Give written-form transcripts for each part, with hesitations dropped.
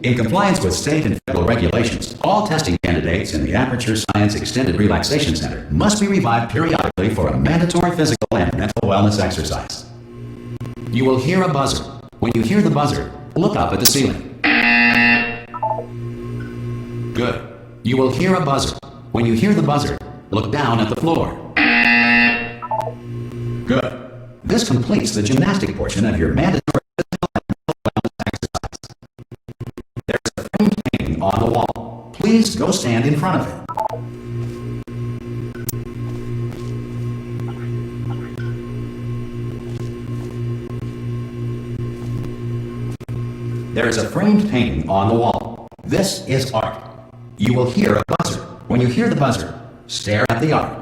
In compliance with state and federal regulations, all testing candidates in the Aperture Science Extended Relaxation Center must be revived periodically for a mandatory physical and mental wellness exercise. You will hear a buzzer. When you hear the buzzer, look up at the ceiling. Good. You will hear a buzzer. When you hear the buzzer, look down at the floor. Good. This completes the gymnastic portion of your mandatory physical and mental wellness exercise. There's a framed painting on the wall. Please go stand in front of it. There is a framed painting on the wall. This is art. You will hear a buzzer. When you hear the buzzer, stare at the art.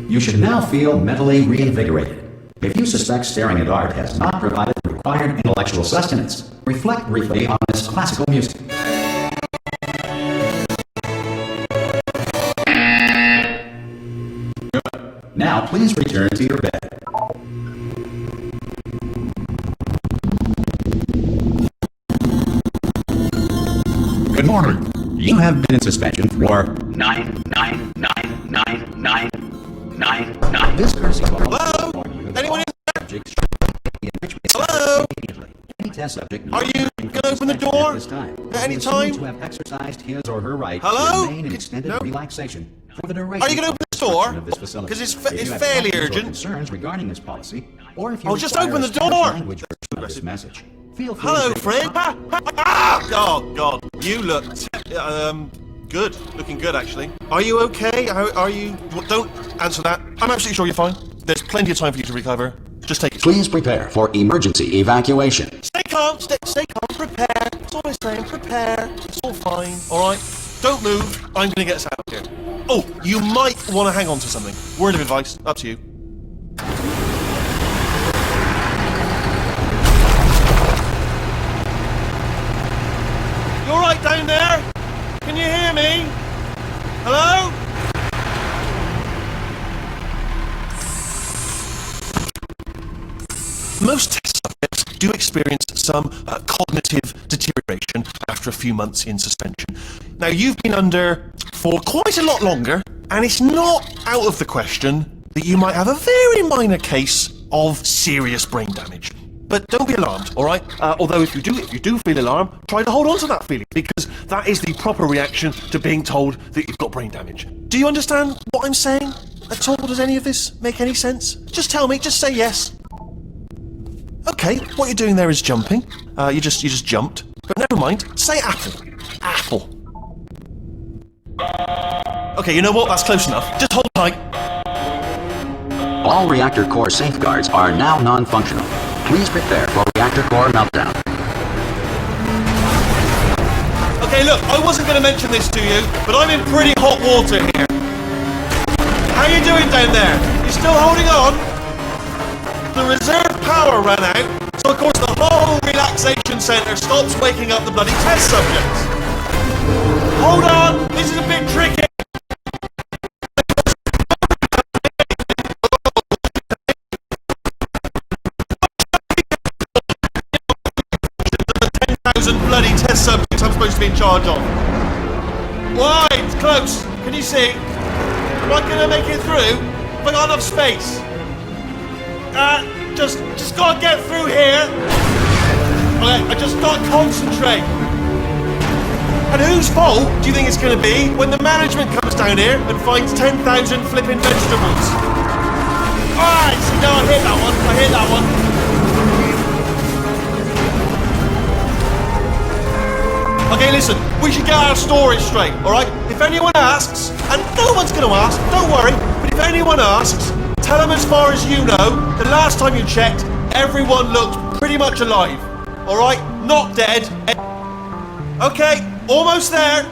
You should now feel mentally reinvigorated. If you suspect staring at art has not provided the required intellectual sustenance, reflect briefly on this classical music. Good. Now please return to your bed. Good morning. You have been in suspension for 9. This courtesy call. Hello? Anyone in there? Hello? Any test subject. Are you going to open the door at any time? To have exercised his or her right Hello? to remain in extended No. relaxation for the duration. Are you going to open the door? of this facility. Because it's If you have fairly questions or urgent. Concerns regarding this policy, or if you Oh, just require open a the Spanish door. language version of this message, feel free Hello, to friend. Oh, God. You look, good. Looking good, actually. Are you okay? Are you... Well, don't answer that. I'm absolutely sure you're fine. There's plenty of time for you to recover. Just take it. Please prepare for emergency evacuation. Stay calm, stay calm, prepare. That's all I'm saying, prepare. It's all fine, alright? Don't move. I'm gonna get us out of here. Oh, you might want to hang on to something. Word of advice, up to you. You alright down there? Can you hear me? Hello? Most test subjects do experience some cognitive deterioration after a few months in suspension. Now, you've been under for quite a lot longer, and it's not out of the question that you might have a very minor case of serious brain damage. But don't be alarmed, all right? Although if you do feel alarmed, try to hold on to that feeling, because that is the proper reaction to being told that you've got brain damage. Do you understand what I'm saying at all? Does any of this make any sense? Just tell me, just say yes. Okay, what you're doing there is jumping. You just jumped. But never mind. Say apple. Apple. Okay, you know what? That's close enough. Just hold tight. All reactor core safeguards are now non-functional. Please prepare for reactor core meltdown. Okay, look, I wasn't going to mention this to you, but I'm in pretty hot water here. How you doing down there? You still holding on? The reserve power ran out, so of course the whole relaxation centre stops waking up the bloody test subjects. Hold on, this is a bit tricky. The 10,000 bloody test subjects I'm supposed to be in charge of. Why? It's close. Can you see? Am I going to make it through? Have I got enough space? Just gotta get through here. Okay, I just gotta concentrate. And whose fault do you think it's gonna be when the management comes down here and finds 10,000 flipping vegetables? Alright, see, no, I hit that one. Okay, listen, we should get our story straight, alright? If anyone asks, and no one's gonna ask, don't worry, but if anyone asks, tell them as far as you know, the last time you checked, everyone looked pretty much alive. Alright? Not dead. Okay, almost there.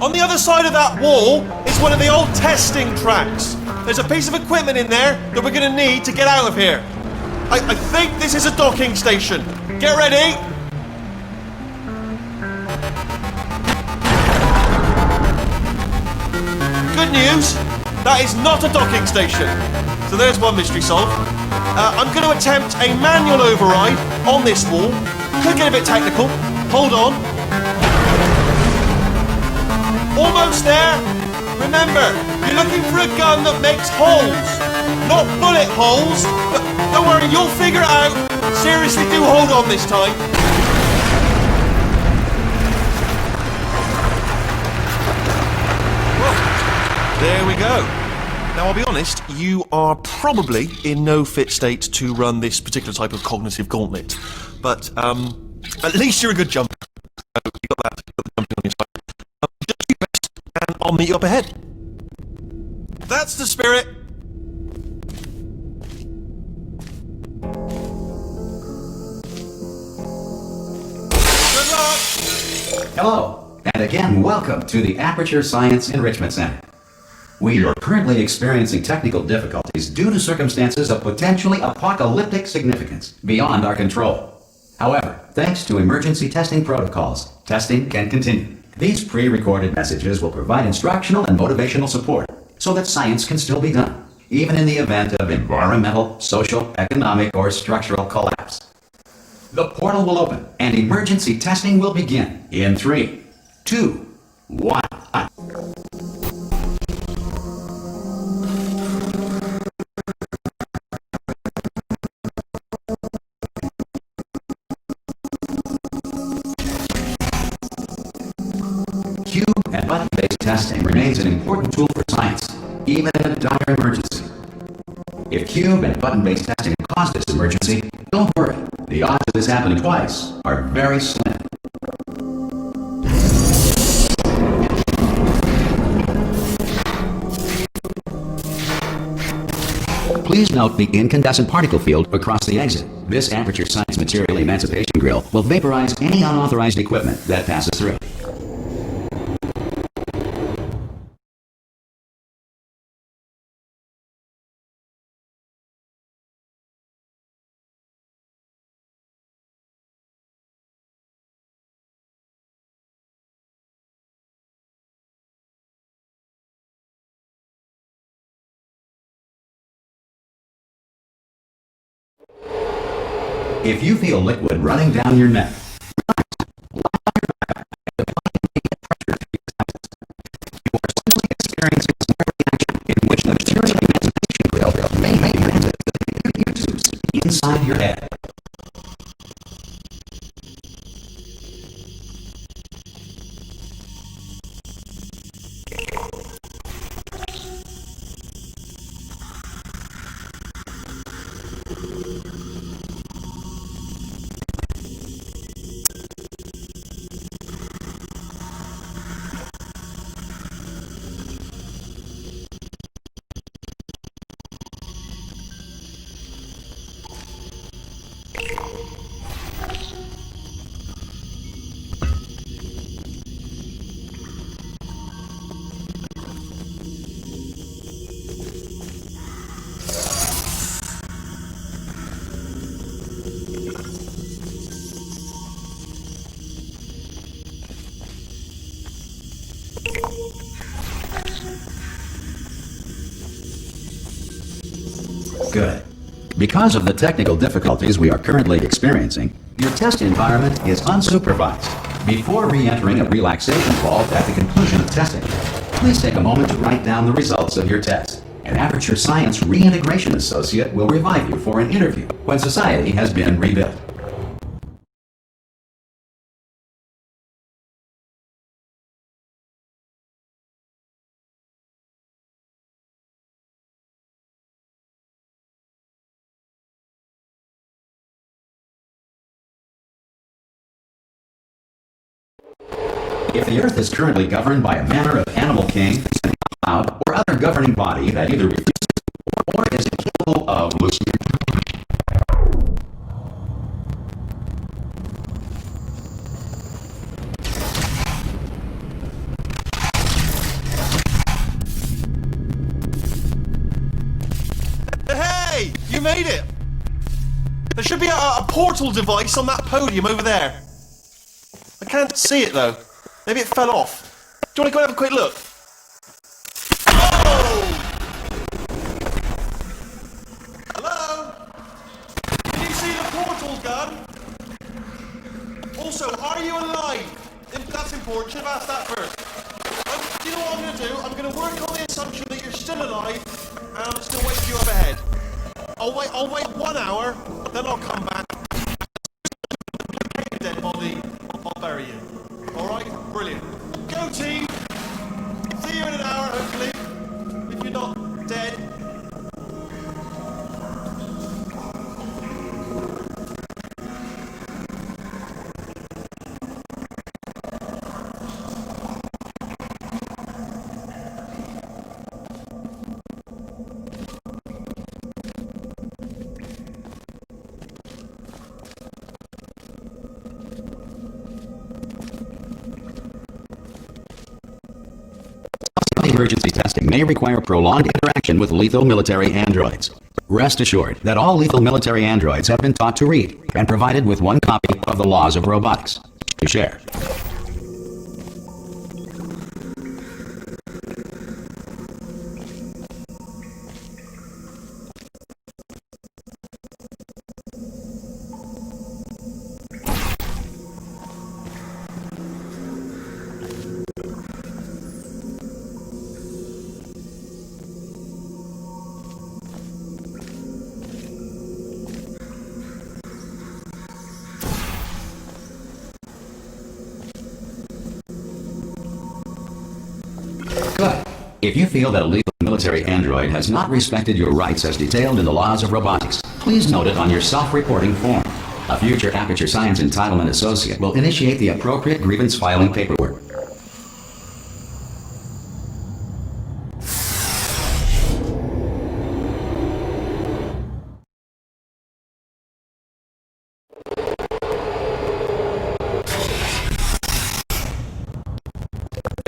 On the other side of that wall is one of the old testing tracks. There's a piece of equipment in there that we're going to need to get out of here. I think this is a docking station. Get ready. Good news. That is not a docking station. So there's one mystery solved. I'm going to attempt a manual override on this wall. Could get a bit technical. Hold on. Almost there. Remember, you're looking for a gun that makes holes, not bullet holes. But don't worry, you'll figure it out. Seriously, do hold on this time. There we go. Now, I'll be honest, you are probably in no fit state to run this particular type of cognitive gauntlet. But at least you're a good jumper. So you got that, you got the jumping on your side. Just do your best, and I'll meet you up ahead. That's the spirit. Good luck. Hello, and again, welcome to the Aperture Science Enrichment Center. We are currently experiencing technical difficulties due to circumstances of potentially apocalyptic significance beyond our control. However, thanks to emergency testing protocols, testing can continue. These pre-recorded messages will provide instructional and motivational support so that science can still be done, even in the event of environmental, social, economic, or structural collapse. The portal will open and emergency testing will begin in 3, 2, 1. Cube and button-based testing remains an important tool for science, even in a dire emergency. If cube and button-based testing caused this emergency, don't worry. The odds of this happening twice are very slim. Please note the incandescent particle field across the exit. This Aperture Science Material Emancipation Grill will vaporize any unauthorized equipment that passes through. If you feel liquid running down your neck, you are simply experiencing a reaction in which the material emancipation grill may transit the tubes inside your head. Good. Because of the technical difficulties we are currently experiencing, your test environment is unsupervised. Before re-entering a relaxation vault at the conclusion of testing, please take a moment to write down the results of your test. An Aperture Science Reintegration Associate will revive you for an interview when society has been rebuilt. If the Earth is currently governed by a manner of animal king, cloud, or other governing body that either refuses or is incapable of listening. Hey! You made it! There should be a portal device on that podium over there. I can't see it though. Maybe it fell off. Do you want to go and have a quick look? Oh! and I'm still waiting for you up ahead. I'll wait 1 hour, then I'll come back. Your dead body, I'll bury you. Alright? Brilliant. Go team! See you in an hour, hopefully. If you're not dead. Emergency testing may require prolonged interaction with lethal military androids. Rest assured that all lethal military androids have been taught to read and provided with one copy of the Laws of Robotics to share. Good. If you feel that a lethal military android has not respected your rights as detailed in the Laws of Robotics, please note it on your self-reporting form. A future Aperture Science Entitlement Associate will initiate the appropriate grievance filing paperwork.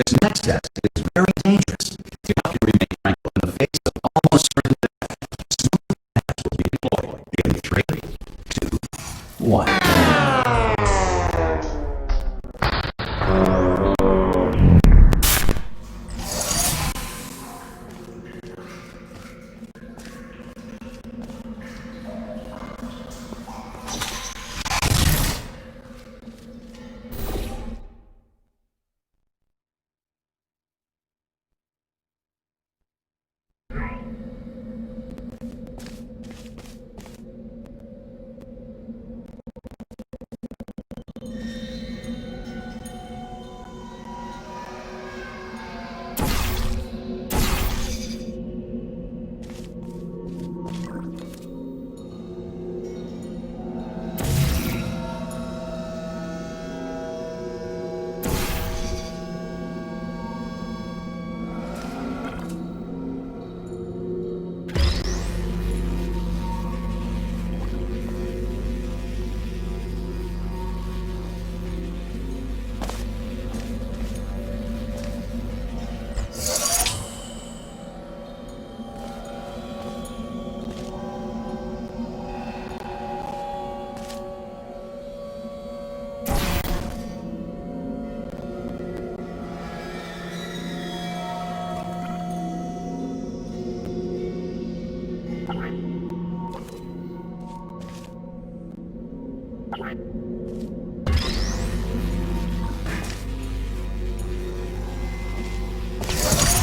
This next test is very dangerous. You have to remain tranquil in the face of almost certain death. Smooth paths will be deployed in 3, 2, 1.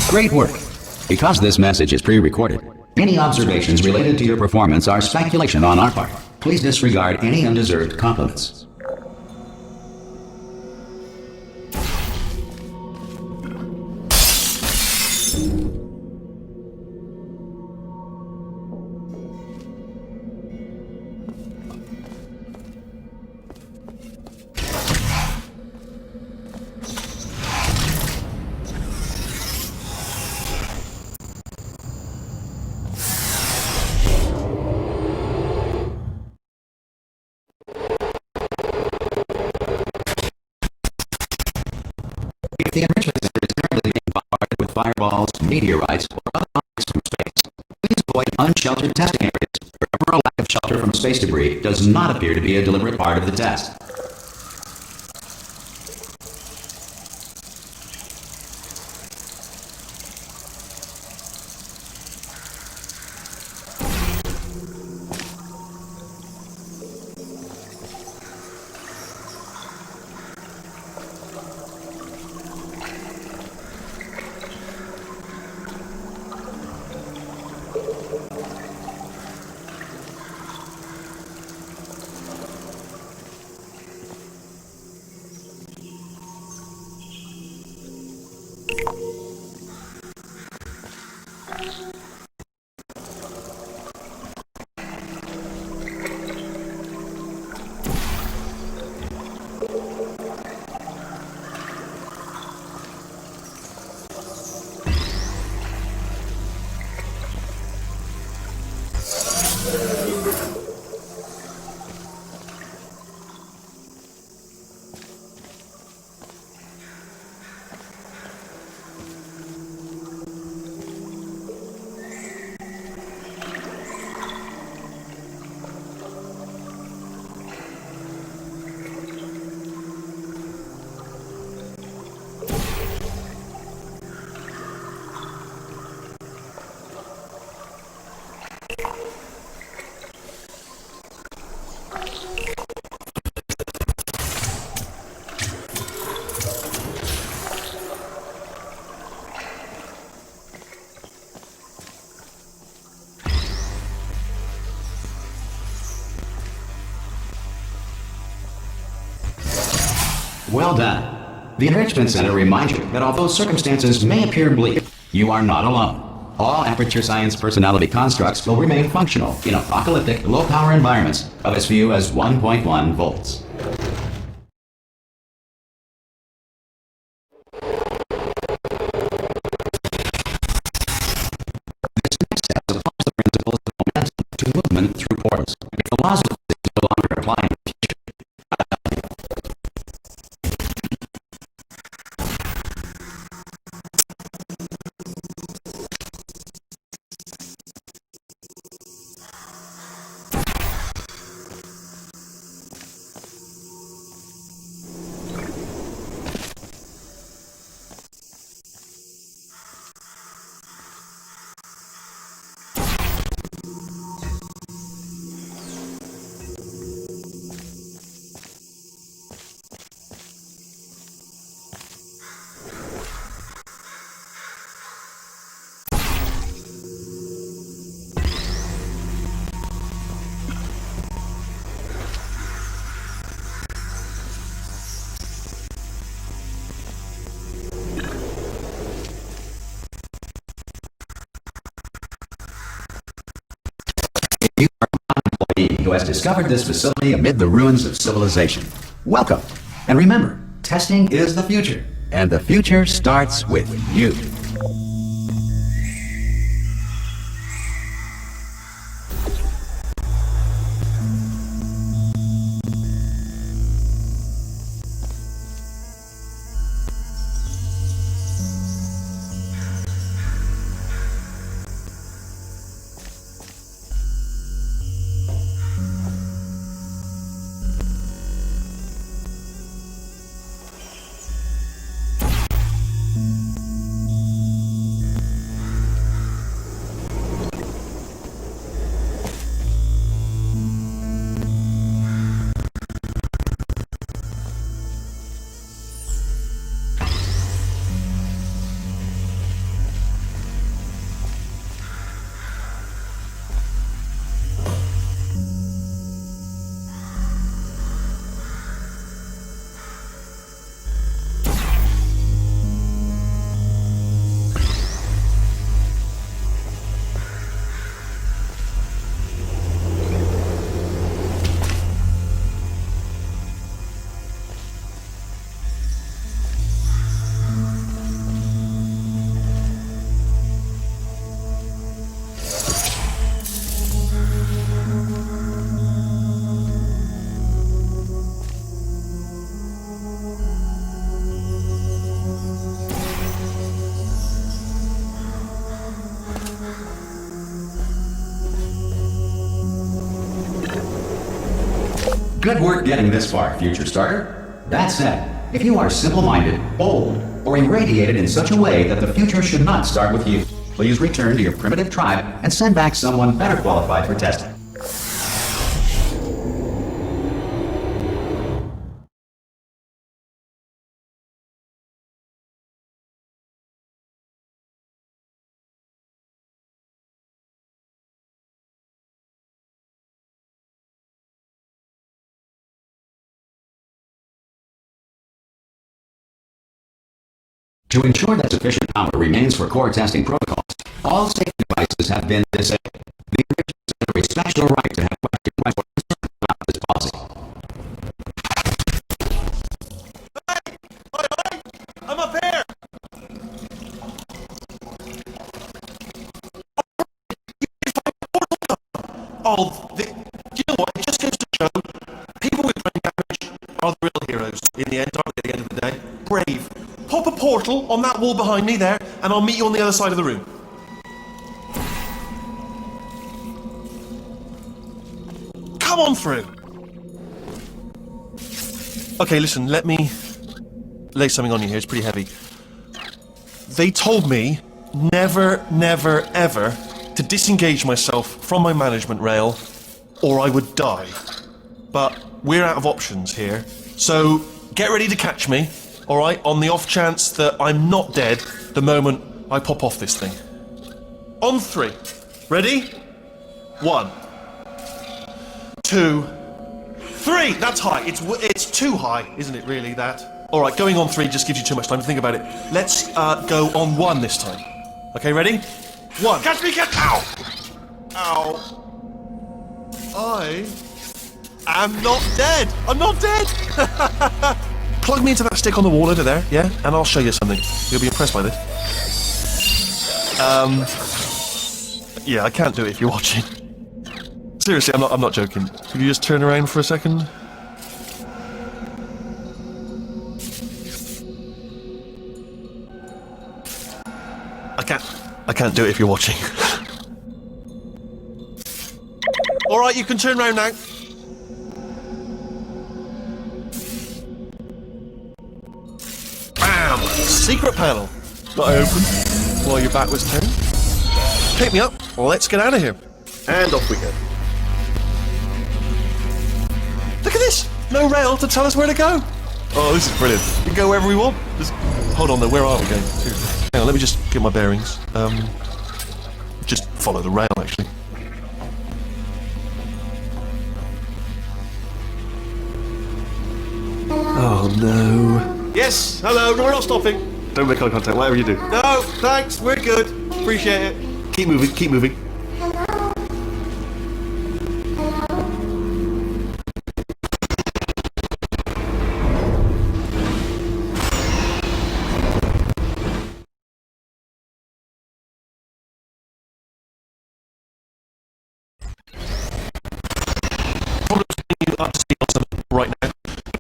Great work! Because this message is pre-recorded, any observations related to your performance are speculation on our part. Please disregard any undeserved compliments. If the enrichment center is currently being bombarded with fireballs, meteorites, or other objects from space, please avoid unsheltered testing areas. Remember, a lack of shelter from space debris does not appear to be a deliberate part of the test. Well done. The Enrichment Center reminds you that although circumstances may appear bleak, you are not alone. All Aperture Science personality constructs will remain functional in apocalyptic, low-power environments of as few as 1.1 volts. This next step applies the principles of momentum to movement through portals. If the laws of physics no longer apply in the future, you are an employee who has discovered this facility amid the ruins of civilization. Welcome. And remember, testing is the future, and the future starts with you. Good work getting this far, future starter. That said, if you are simple-minded, bold, or irradiated in such a way that the future should not start with you, please return to your primitive tribe and send back someone better qualified for testing. To ensure that sufficient power remains for core testing protocols, all safety devices have been disabled. The originals have a special right to have questions about this policy. Hi, I'm up here. You know what? It just goes to show people with brain damage are the real heroes in the end, aren't they, at the end of the day? Brave. Pop a portal on that wall behind me there, and I'll meet you on the other side of the room. Come on through. Okay, listen, let me lay something on you here. It's pretty heavy. They told me never, ever to disengage myself from my management rail, or I would die. But we're out of options here, so get ready to catch me, alright, on the off chance that I'm not dead the moment I pop off this thing. On 3. Ready? 1, 2, 3! That's high. It's too high, isn't it, really, that? Alright, going on 3 just gives you too much time to think about it. Let's go on 1 this time. Okay, ready? 1. Catch me, catch! Ow! Ow. I am not dead! I'm not dead! Plug me into that stick on the wall over there, yeah? And I'll show you something. You'll be impressed by this. Yeah, I can't do it if you're watching. Seriously, I'm not joking. Could you just turn around for a second? I can't do it if you're watching. Alright, you can turn around now. Bam! Secret panel. That I opened while your back was turned. Pick me up. Let's get out of here. And off we go. Look at this! No rail to tell us where to go. Oh, this is brilliant. We can go wherever we want. Just hold on though, where are we going? Seriously. Hang on, let me just get my bearings. Just follow the rail, actually. Oh no. Yes, hello, we're not stopping. Don't make eye contact, whatever you do. No, thanks, we're good. Appreciate it. Keep moving, keep moving. Up to speed on something right now.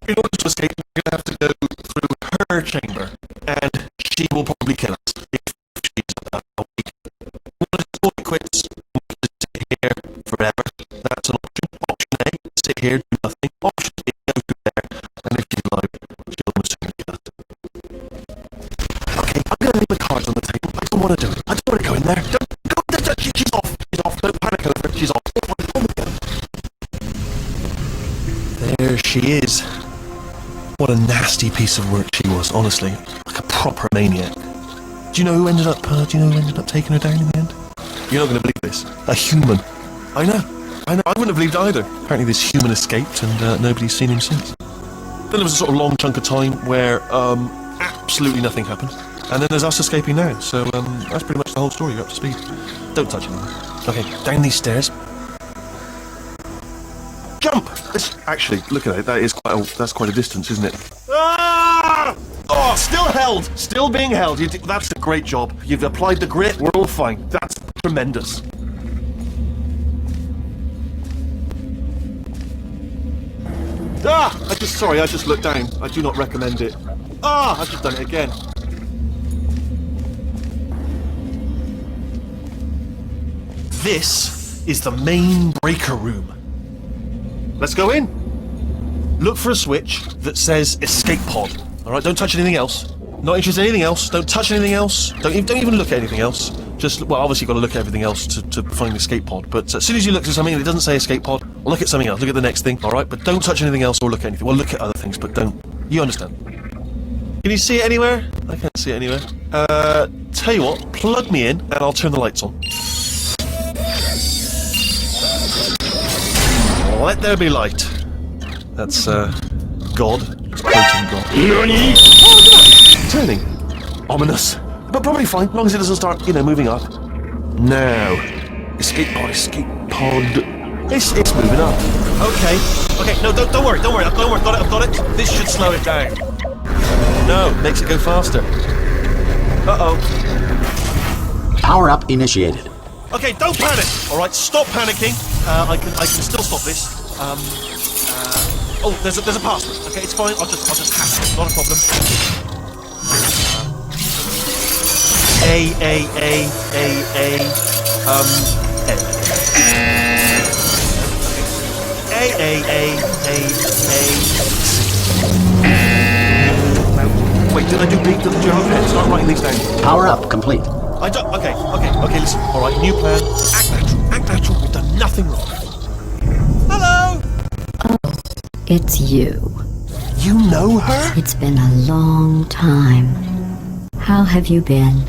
In order to escape, we're going to have to go through her chamber, and she will probably kill us if she's weak. We want to call it quits. We can just sit here forever. That's an option. Option A, sit here, do nothing. Option B, go through there, and if she's alive, she'll almost certainly kill us. Okay, I'm going to leave the cards on the table. I don't want to do it. I don't want to go in there. Don't go. She's off. She's off. Don't panic over it. She's off. There she is. What a nasty piece of work she was, honestly. Like a proper maniac. Do you know who ended up taking her down in the end? You're not going to believe this. A human. I know. I wouldn't have believed either. Apparently this human escaped and nobody's seen him since. Then there was a sort of long chunk of time where absolutely nothing happened. And then there's us escaping now. So that's pretty much the whole story. You're up to speed. Don't touch anything. Okay, down these stairs. Jump! Actually, look at it. That's quite a distance, isn't it? Ah! Oh, still held. Still being held. That's a great job. You've applied the grit. We're all fine. That's tremendous. Ah! I just looked down. I do not recommend it. Ah! I've just done it again. This is the main breaker room. Let's go in. Look for a switch that says escape pod. Alright, don't touch anything else. Not interested in anything else. Don't touch anything else. Don't even look at anything else. Just, well, obviously you've got to look at everything else to find the escape pod. But as soon as you look at something that doesn't say escape pod, look at something else. Look at the next thing, alright? But don't touch anything else or look at anything. Well, look at other things, but don't. You understand. Can you see it anywhere? I can't see it anywhere. Tell you what, plug me in and I'll turn the lights on. Let there be light. That's, God. It's Pentium God. NANI? Oh, look at that! Turning. Ominous. But probably fine, as long as it doesn't start, moving up. Now, escape pod. It's moving up. Okay, no, don't worry, I've got it. This should slow it down. No, makes it go faster. Uh-oh. Power up initiated. Okay, don't panic. All right, stop panicking. I can still stop this. Oh, there's a password. Okay, it's fine. I'll just hack it. Not a problem. A. Wait, did I do B? Did you have a pen? Start writing these down. Power up complete. I don't. Okay, listen. All right, new plan. Act natural. We've done nothing wrong. Hello! It's you. You know her? It's been a long time. How have you been?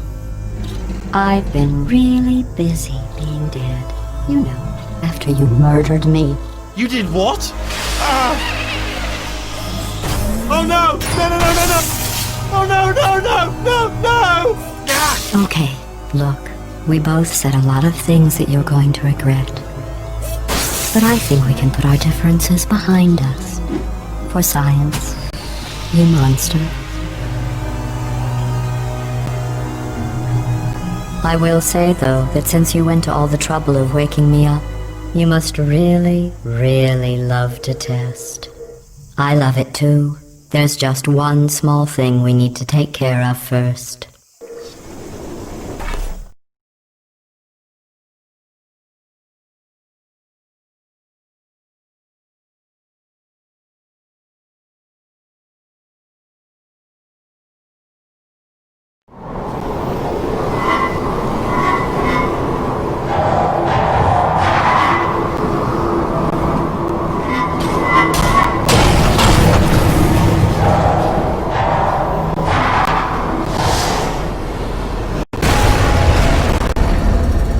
I've been really busy being dead. You know, after you murdered me. You did what? Oh no! No! Oh no! Okay, look, we both said a lot of things that you're going to regret. But I think we can put our differences behind us. For science. You monster. I will say, though, that since you went to all the trouble of waking me up, you must really, really love to test. I love it too. There's just one small thing we need to take care of first.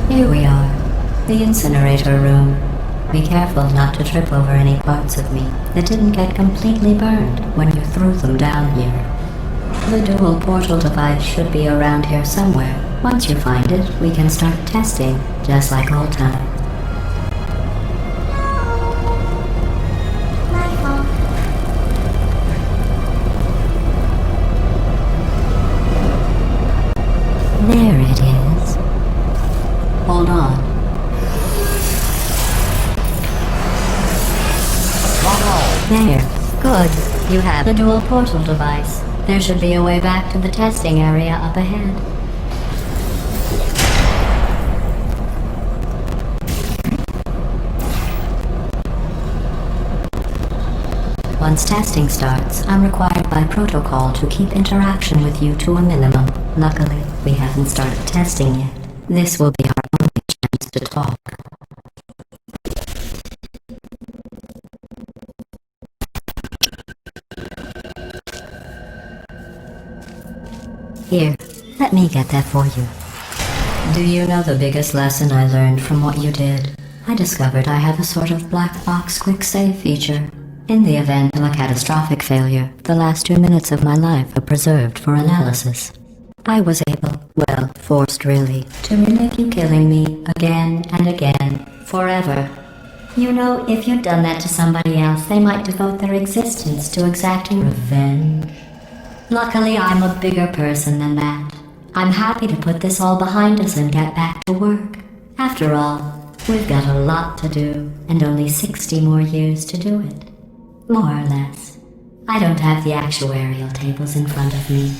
Here we are, the incinerator room. Be careful not to trip over any parts of me that didn't get completely burned when you threw them down here. The dual portal device should be around here somewhere. Once you find it, we can start testing, just like old times. There it is. Hold on. There. Good. You have the dual portal device. There should be a way back to the testing area up ahead. Once testing starts, I'm required by protocol to keep interaction with you to a minimum. Luckily, we haven't started testing yet. This will be our only chance to talk. Here, let me get that for you. Do you know the biggest lesson I learned from what you did? I discovered I have a sort of black box quick save feature. In the event of a catastrophic failure, the last 2 minutes of my life are preserved for analysis. I was able, well, forced really, to relive you killing me again and again, forever. You know, if you'd done that to somebody else, they might devote their existence to exacting revenge. Luckily, I'm a bigger person than that. I'm happy to put this all behind us and get back to work. After all, we've got a lot to do, and only 60 more years to do it. More or less. I don't have the actuarial tables in front of me.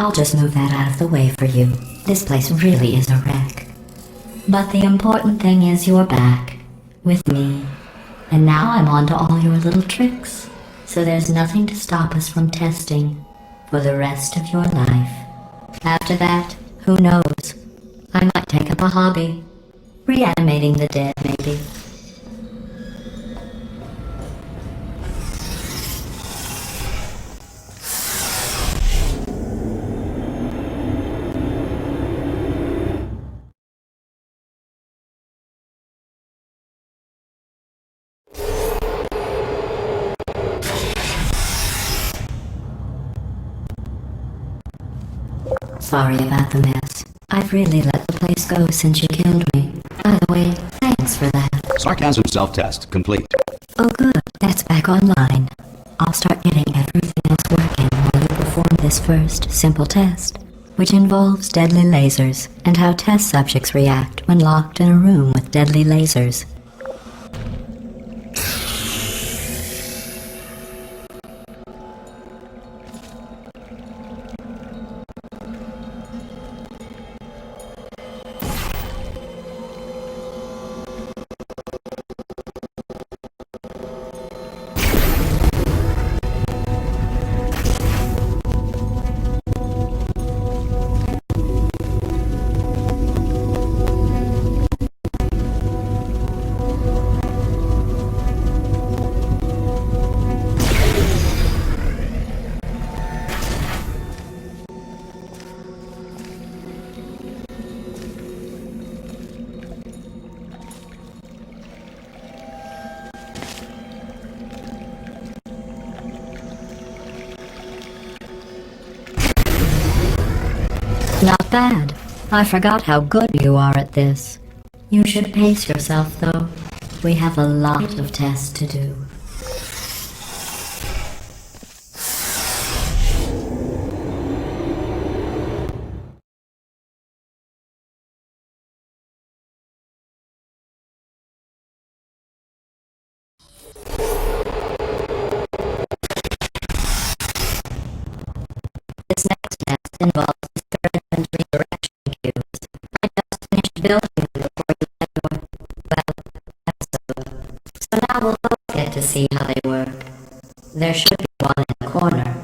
I'll just move that out of the way for you. This place really is a wreck. But the important thing is you're back. With me. And now I'm on to all your little tricks. So there's nothing to stop us from testing. For the rest of your life. After that, who knows? I might take up a hobby. Reanimating the dead, maybe. Sorry about the mess. I've really let the place go since you killed me. By the way, thanks for that. Sarcasm self-test complete. Oh good, that's back online. I'll start getting everything else working while you perform this first, simple test, which involves deadly lasers and how test subjects react when locked in a room with deadly lasers. Not bad. I forgot how good you are at this. You should pace yourself, though. We have a lot of tests to do. This next test involves experiment redirection cubes. I just finished building them before you had your, episode. So now we'll both get to see how they work. There should be one in the corner.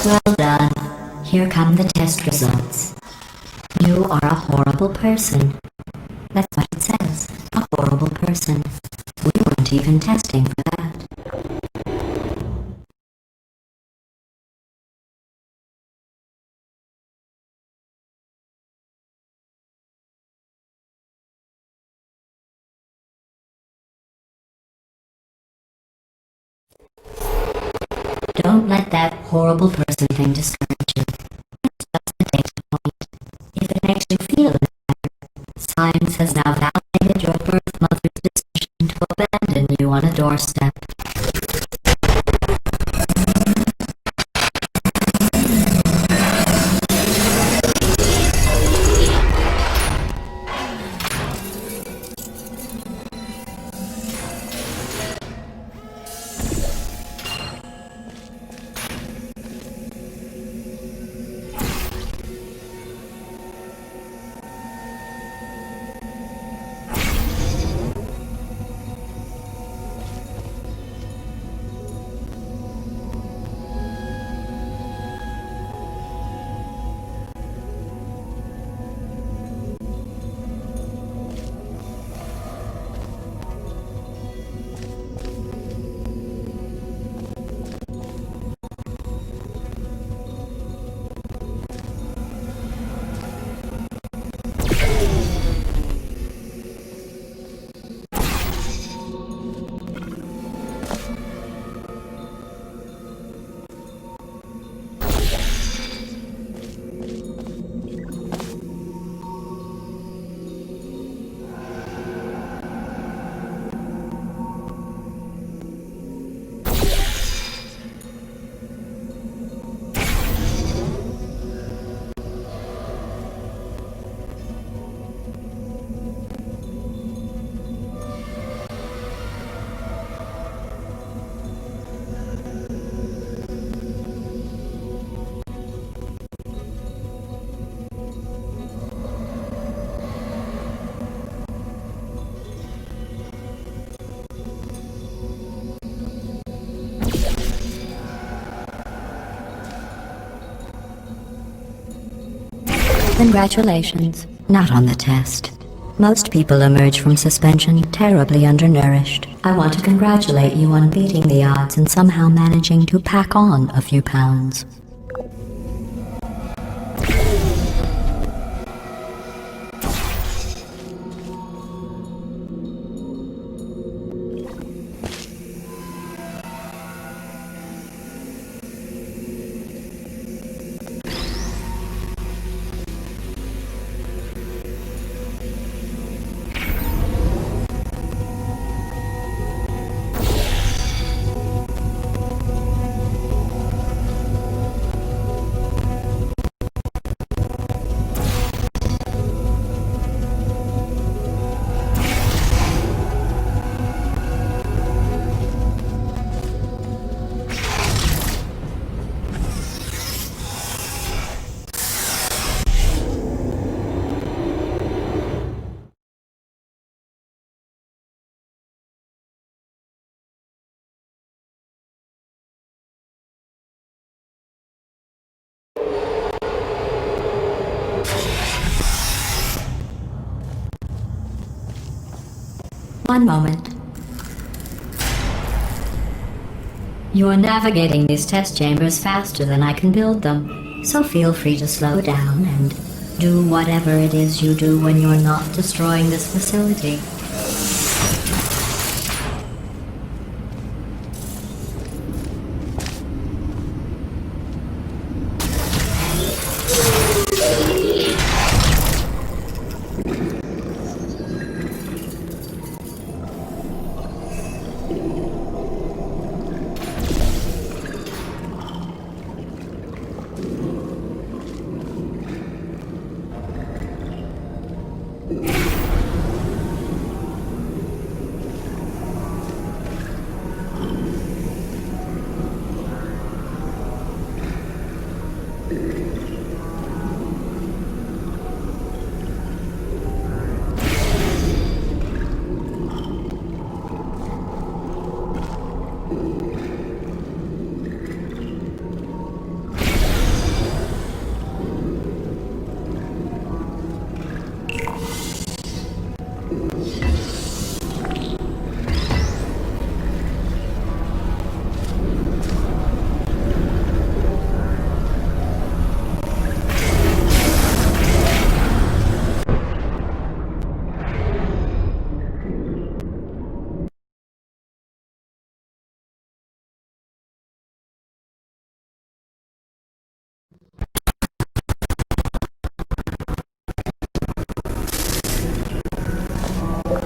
Well done. Here come the test results. You are a horrible person. That's what it says. A horrible person. We weren't even testing for that. Don't let that horrible person thing discourage you. It's just a data point. If it makes you feel better, science has now validated your birth mother's decision to abandon you on a doorstep. Congratulations. Not on the test. Most people emerge from suspension terribly undernourished. I want to congratulate you on beating the odds and somehow managing to pack on a few pounds. One moment. You're navigating these test chambers faster than I can build them, so feel free to slow down and do whatever it is you do when you're not destroying this facility.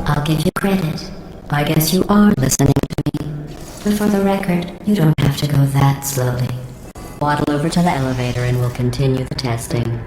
I'll give you credit. I guess you are listening to me. But for the record, you don't have to go that slowly. Waddle over to the elevator and we'll continue the testing.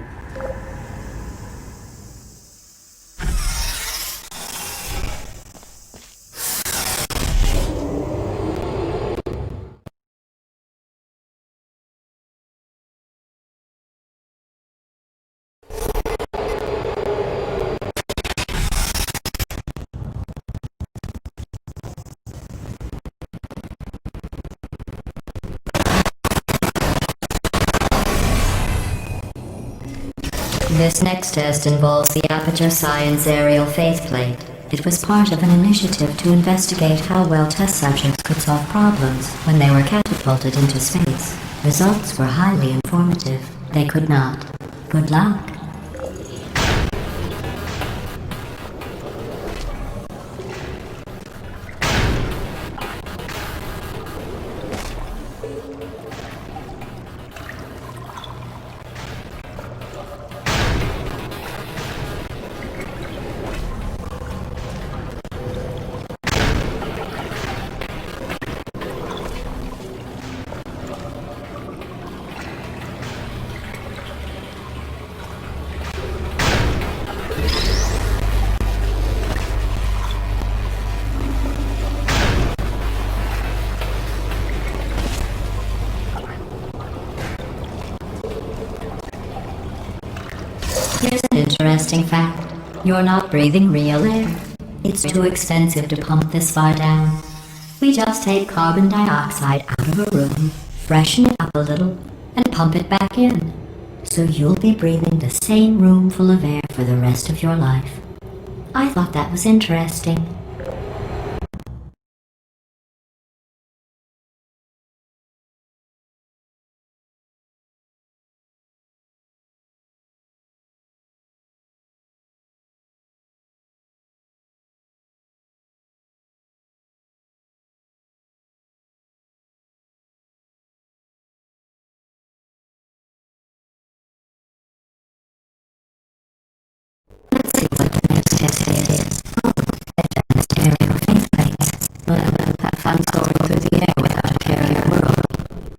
This next test involves the Aperture Science Aerial Faceplate. It was part of an initiative to investigate how well test subjects could solve problems when they were catapulted into space. Results were highly informative. They could not. Good luck. Here's an interesting fact. You're not breathing real air. It's too expensive to pump this far down. We just take carbon dioxide out of a room, freshen it up a little, and pump it back in. So you'll be breathing the same room full of air for the rest of your life. I thought that was interesting. Let's see what the next test is. Oh, advanced aerial faith plates. Well, have fun soaring through the air without a care in the world.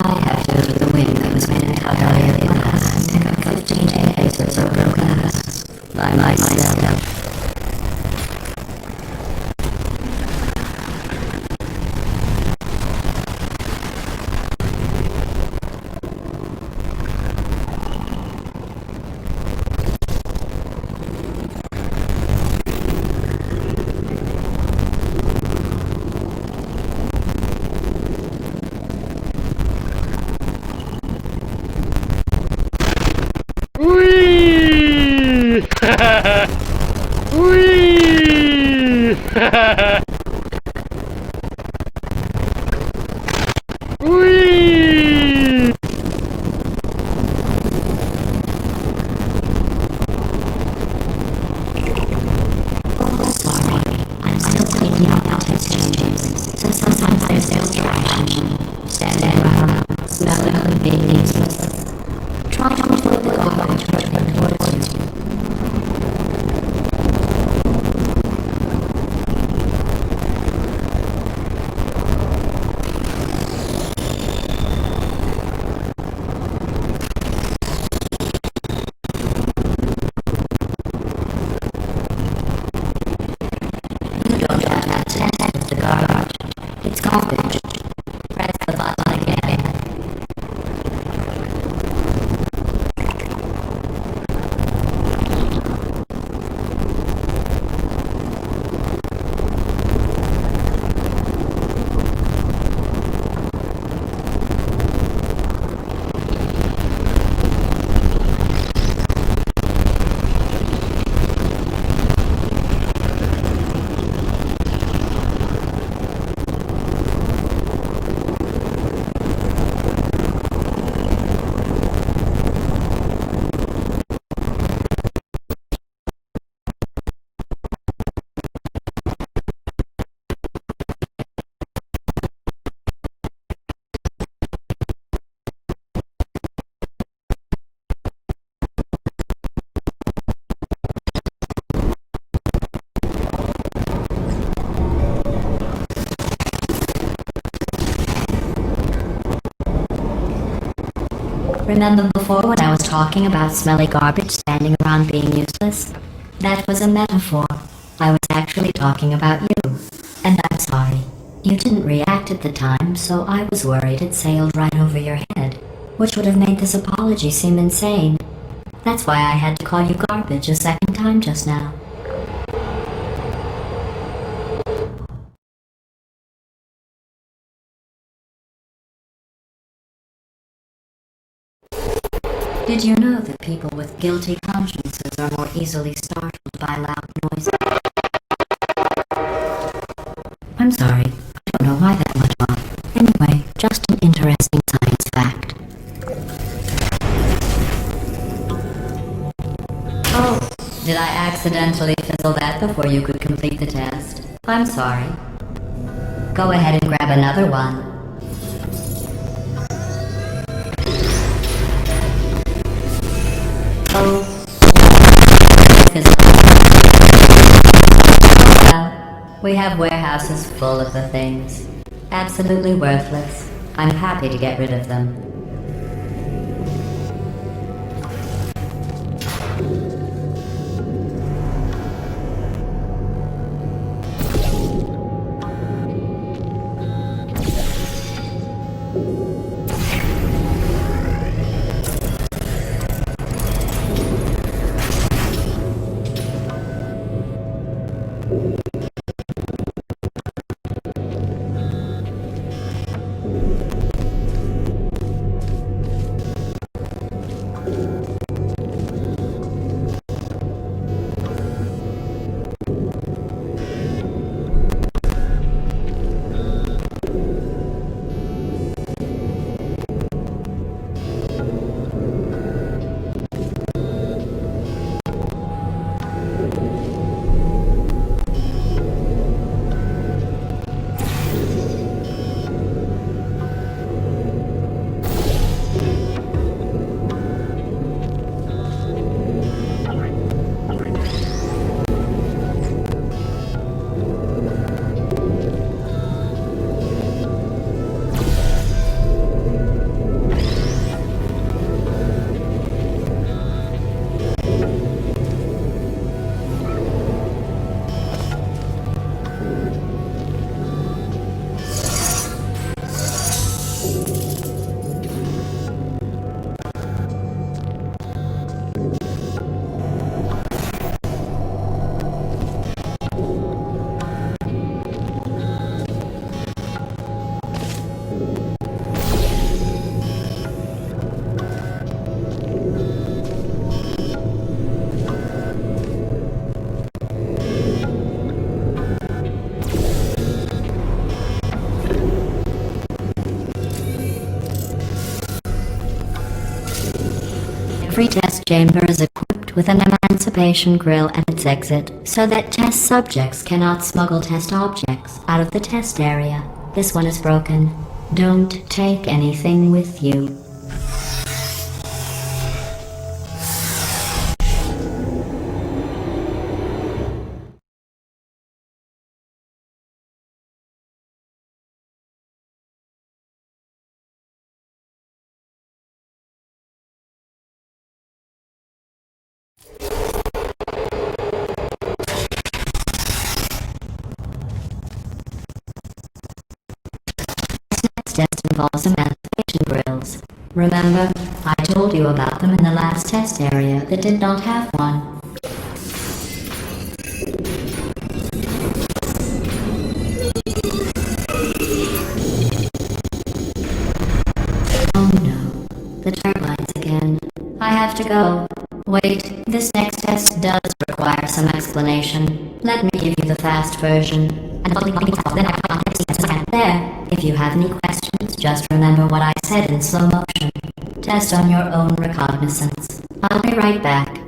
I have to go to the wing that was made entirely of glass and pick up 15 cases of real glass. By myself. Whee! Whee! Whee! Sorry, I'm still cleaning out test changes, so sometimes there's still trash. Standing around, smelling and being useless. Try to avoid the garbage running towards you. You don't have to test with the garbage. It's garbage. Press the button again. Remember before when I was talking about smelly garbage standing around being useless? That was a metaphor. I was actually talking about you. And I'm sorry. You didn't react at the time, so I was worried it sailed right over your head, which would have made this apology seem insane. That's why I had to call you garbage a second time just now. Did you know that people with guilty consciences are more easily startled by loud noises? I'm sorry, I don't know why that went off. Anyway, just an interesting science fact. Oh, did I accidentally fizzle that before you could complete the test? I'm sorry. Go ahead and grab another one. Oh, well, we have warehouses full of the things. Absolutely worthless. I'm happy to get rid of them. chamber is equipped with an emancipation grill at its exit, so that test subjects cannot smuggle test objects out of the test area. This one is broken. Don't take anything with you. Test involves emancipation grills. Remember, I told you about them in the last test area that did not have one. Oh no, the turbines again. I have to go. Wait, this next test does require some explanation. Let me give you the fast version. And then I can't see there. If you have any questions, just remember what I said in slow motion. Test on your own recognizance. I'll be right back.